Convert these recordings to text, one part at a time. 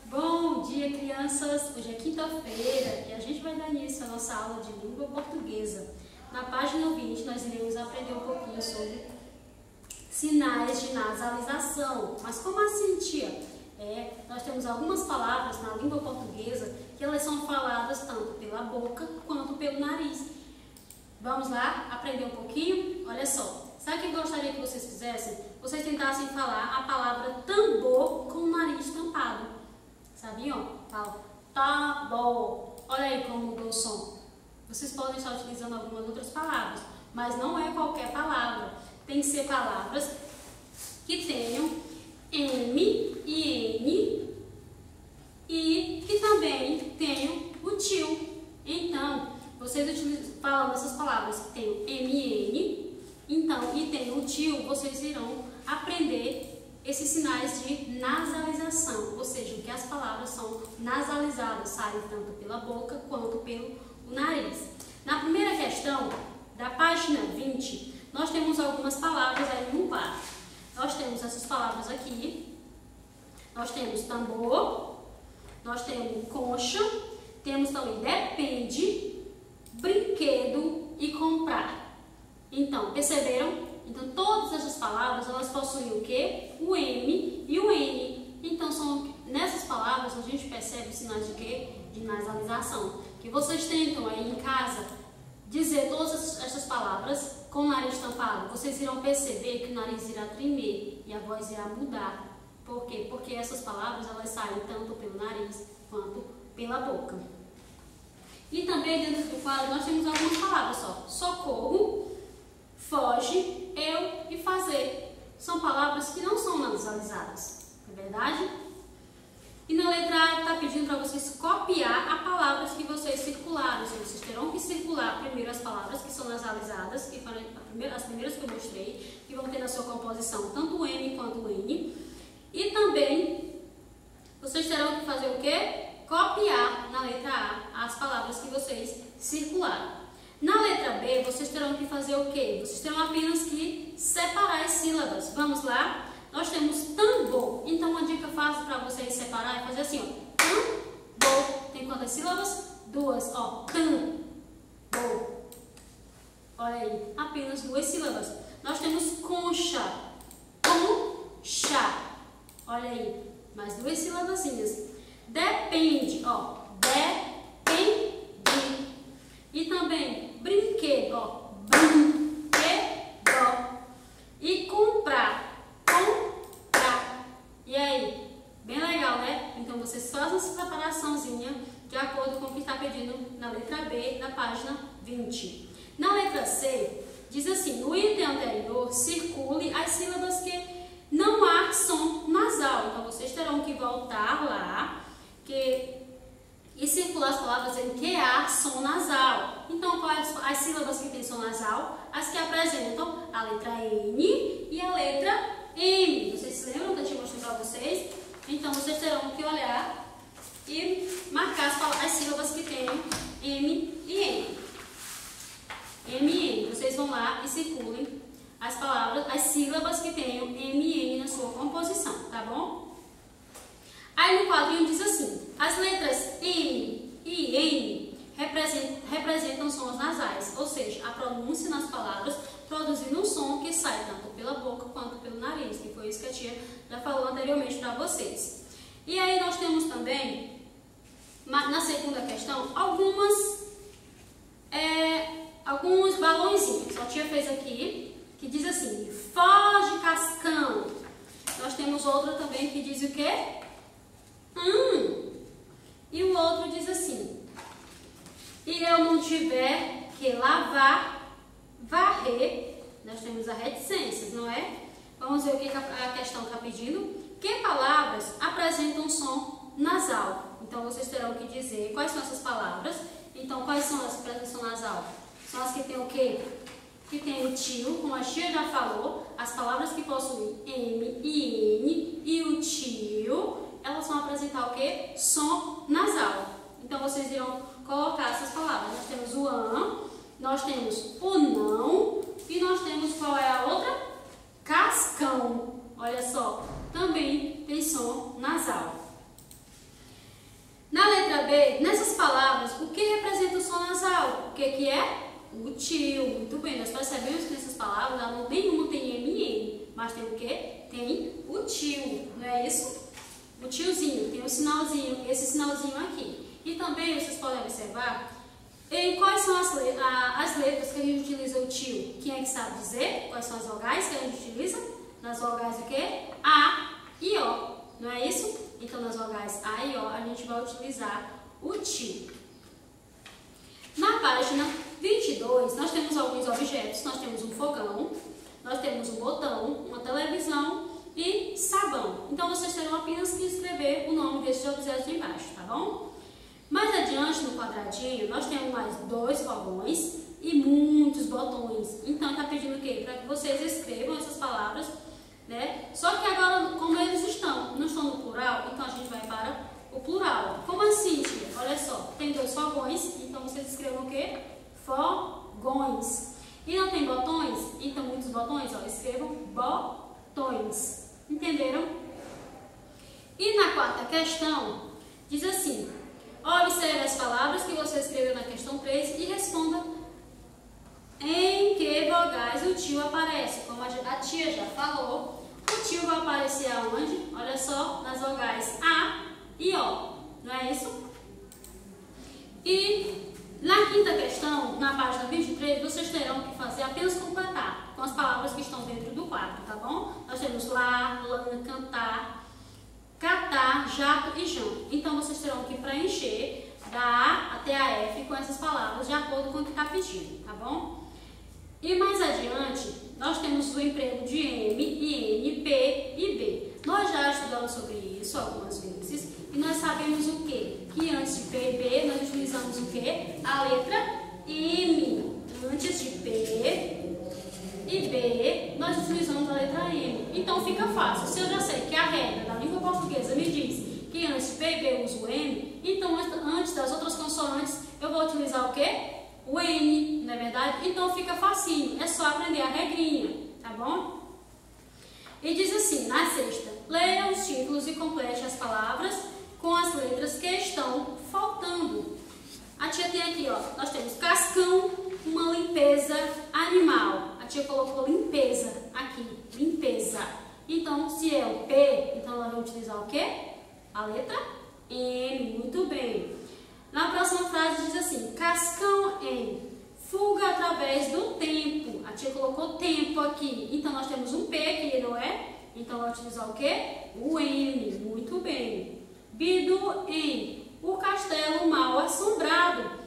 Bom dia, crianças! Hoje é quinta-feira e a gente vai dar início à nossa aula de língua portuguesa. Na página 20, nós iremos aprender um pouquinho sobre sinais de nasalização. Mas como assim, tia? Nós temos algumas palavras na língua portuguesa que elas são faladas tanto pela boca quanto pelo nariz. Vamos lá aprender um pouquinho? Olha só, sabe o que eu gostaria que vocês fizessem? Vocês tentassem falar a palavra tambor com o nariz tampado. Sabiam? Fala, tá bom. Olha aí como mudou o som. Vocês podem estar utilizando algumas outras palavras, mas não é qualquer palavra. Tem que ser palavras que tenham M e N e que também tenham o tio. Então, vocês falando essas palavras que tenham M e N, então, e tem o tio, vocês irão aprender esses sinais de nasalização, ou seja, que as palavras são nasalizadas, saem tanto pela boca quanto pelo nariz. Na primeira questão, da página 20, nós temos algumas palavras aí no quadro. Nós temos essas palavras aqui, nós temos tambor, nós temos concha, temos também depende, brinquedo e comprar. Então, perceberam? Então, todas essas palavras, elas possuem o quê? O M e o N. Então, nessas palavras, a gente percebe os sinais de quê? De nasalização. Que vocês tentam aí em casa dizer todas essas palavras com o nariz tampado. Vocês irão perceber que o nariz irá tremer e a voz irá mudar. Por quê? Porque essas palavras, elas saem tanto pelo nariz quanto pela boca. E também dentro do quadro, nós temos algumas palavras só. Socorro, foge, eu e fazer. São palavras que não são nasalizadas, não é verdade? E na letra A está pedindo para vocês copiar as palavras que vocês circularam. Vocês terão que circular primeiro as palavras que são nasalizadas, que foram as primeiras que eu mostrei, que vão ter na sua composição tanto o M quanto o N. E também vocês terão que fazer o quê? Copiar na letra A as palavras que vocês circularam. Na letra B, vocês terão que fazer o quê? Vocês terão apenas que separar as sílabas. Vamos lá? Nós temos tambor. Então, uma dica fácil para vocês separar é fazer assim, ó. Tambor. Tem quantas sílabas? Duas, ó. Tambor. Olha aí, apenas duas sílabas. Nós temos concha. Concha. Olha aí, mais duas sílabazinhas. Depende, ó. Depende. E também brinquedo, ó, brinquedo. E comprar, comprar. E aí, bem legal, né? Então vocês fazem essa preparaçãozinha de acordo com o que está pedindo na letra B, na página 20. Na letra C, diz assim, no item anterior, circule as sílabas que não há som nasal. Então vocês terão que voltar lá, e circular as palavras em que há som nasal. Então, quais as sílabas que têm som nasal? As que apresentam a letra N e a letra M. Vocês se lembram que eu tinha mostrado para vocês? Então, vocês terão que olhar e marcar as sílabas que têm M e N. M e N. Vocês vão lá e circulem as palavras, as sílabas que tenham M e N na sua composição, tá bom? Aí no quadrinho diz assim, as letras M e N representam sons nasais, ou seja, a pronúncia nas palavras produzindo um som que sai tanto pela boca quanto pelo nariz, que foi isso que a tia já falou anteriormente para vocês. E aí nós temos também, na segunda questão, alguns balõezinhos. A tia fez aqui, que diz assim, foge cascão. Nós temos outra também que diz o quê? E o outro diz assim, e eu não tiver que lavar, varrer, nós temos as reticências, não é? Vamos ver o que a questão está pedindo. Que palavras apresentam som nasal? Então, vocês terão que dizer quais são essas palavras. Então, quais são as que apresentam som nasal? São as que tem o quê? Que tem o tio, como a tia já falou, as palavras que possuem M e N e o tio, elas vão apresentar o quê? Som nasal. Então, vocês irão colocar essas palavras. Nós temos o an, nós temos o não e nós temos qual é a outra? Cascão. cascão. Olha só, também tem som nasal. Na letra B, nessas palavras, o que representa o som nasal? O que é? O tio. Muito bem, nós percebemos que nessas palavras nenhuma tem M, mas tem o quê? Tem o tio, não é isso? O tiozinho, tem o sinalzinho, esse sinalzinho aqui. E também vocês podem observar em quais são as letras que a gente utiliza o tio. Quem é que sabe dizer? Quais são as vogais que a gente utiliza? Nas vogais o quê? A e O, não é isso? Então, nas vogais A e O, a gente vai utilizar o tio. Na página 22, nós temos alguns objetos. Nós temos um fogão, nós temos um botão, uma televisão e sabão. Então, vocês terão apenas que escrever o nome desses objetos embaixo, tá bom? Mais adiante, no quadradinho, nós temos mais 2 fogões e muitos botões. Então, está pedindo o quê? Para que vocês escrevam essas palavras, né? Só que agora, como eles não estão no plural, então a gente vai para o plural. Como assim, tia? Olha só, tem 2 fogões, então vocês escrevam o quê? Fogões. E não tem botões? Então, muitos botões, ó, escrevam botões. Entenderam? E na quarta questão, diz assim: observe as palavras que você escreveu na questão 3 e responda em que vogais o tio aparece. Como a tia já falou, o tio vai aparecer aonde? Olha só, nas vogais A e O, não é isso? E na quinta questão, na página 23, vocês terão que fazer apenas completar com as palavras que estão dentro do quadro, tá bom? Nós temos lá, lã, cantar, catar, jato e jão. Então, vocês terão que preencher da A até a F com essas palavras de acordo com o que está pedindo, tá bom? E mais adiante, nós temos o emprego de M, I, N, P e B. Nós já estudamos sobre isso algumas vezes e nós sabemos o quê? Que antes de P e B, nós utilizamos o quê? A letra M. Antes de P e B, nós utilizamos a letra M. Então, fica fácil. Se eu já sei que a regra da língua portuguesa me diz que antes de P e B eu uso o M, então antes das outras consoantes eu vou utilizar o quê? O N, não é verdade? Então fica facinho, é só aprender a regrinha, tá bom? E diz assim, na sexta, leia os títulos e complete as palavras com as letras que estão faltando. A tia tem aqui, ó, nós temos cascão, uma limpeza animal. A tia colocou limpeza aqui, limpeza. Então, se é o P, então nós vamos utilizar o quê? A letra M, muito bem. Na próxima frase diz assim, cascão em fuga através do tempo. A tia colocou tempo aqui, então nós temos um P aqui, não é? Então vai utilizar o quê? O M, muito bem. Bido em o castelo mal assombrado.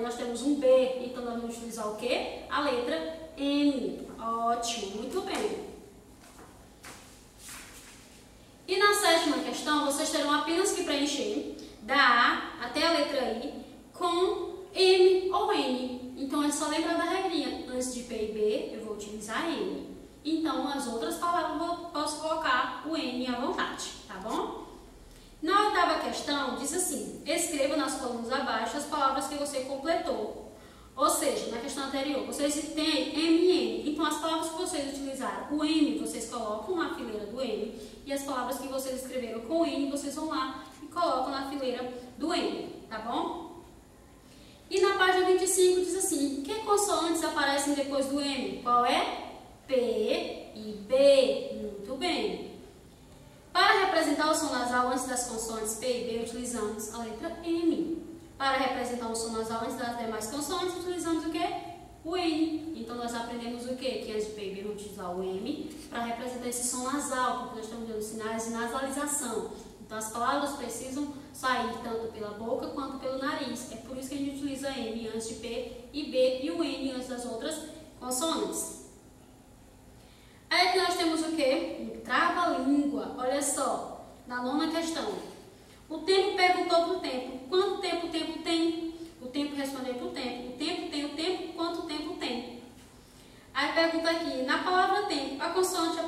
Nós temos um B, então nós vamos utilizar o quê? A letra M. Ótimo, muito bem. E na sétima questão, vocês terão apenas que preencher da A até a letra I com M ou N. Então é só lembrar da regrinha. Antes de P e B, eu vou utilizar N. Então, as outras palavras eu posso colocar o N à vontade, tá bom? Na oitava questão, diz assim, escreva nas colunas abaixo as palavras que você completou. Ou seja, na questão anterior, vocês têm M e N. Então, as palavras que vocês utilizaram, o M, vocês colocam na fileira do M. E as palavras que vocês escreveram com N, vocês vão lá e colocam na fileira do N, tá bom? E na página 25 diz assim, que consoantes aparecem depois do M? Qual é? P e B. Muito bem. Para representar o som nasal antes das consoantes P e B, utilizamos a letra M. Para representar o som nasal antes das demais consoantes, utilizamos o quê? O N. Então, nós aprendemos o quê? Que antes de P e B, vamos utilizar o M para representar esse som nasal, porque nós estamos dando sinais de nasalização. Então, as palavras precisam sair tanto pela boca quanto pelo nariz. É por isso que a gente utiliza M antes de P e B e o N antes das outras consoantes. Aí aqui nós temos o quê? Um trava-língua. Olha só, na nona questão. O tempo perguntou para o tempo. Quanto tempo o tempo tem? O tempo respondeu para o tempo. O tempo tem o tempo? Quanto tempo tem? Aí pergunta aqui, na palavra tempo, a consoante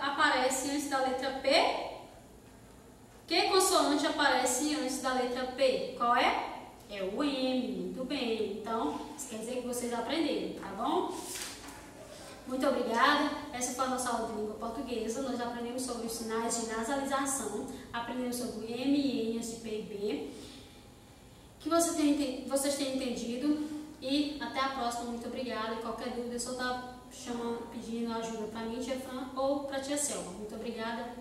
aparece antes da letra P? Que consoante aparece antes da letra P? Qual é? É o M, muito bem. Então, isso quer dizer que vocês aprenderam, tá bom? Muito obrigada. Essa foi a nossa aula de língua portuguesa. Nós aprendemos sobre os sinais de nasalização, aprendemos sobre o M e N de P e B. Que vocês tenham entendido e até a próxima. Muito obrigada. E qualquer dúvida, eu só estou pedindo ajuda para mim, tia Fran, ou para tia Selma. Muito obrigada.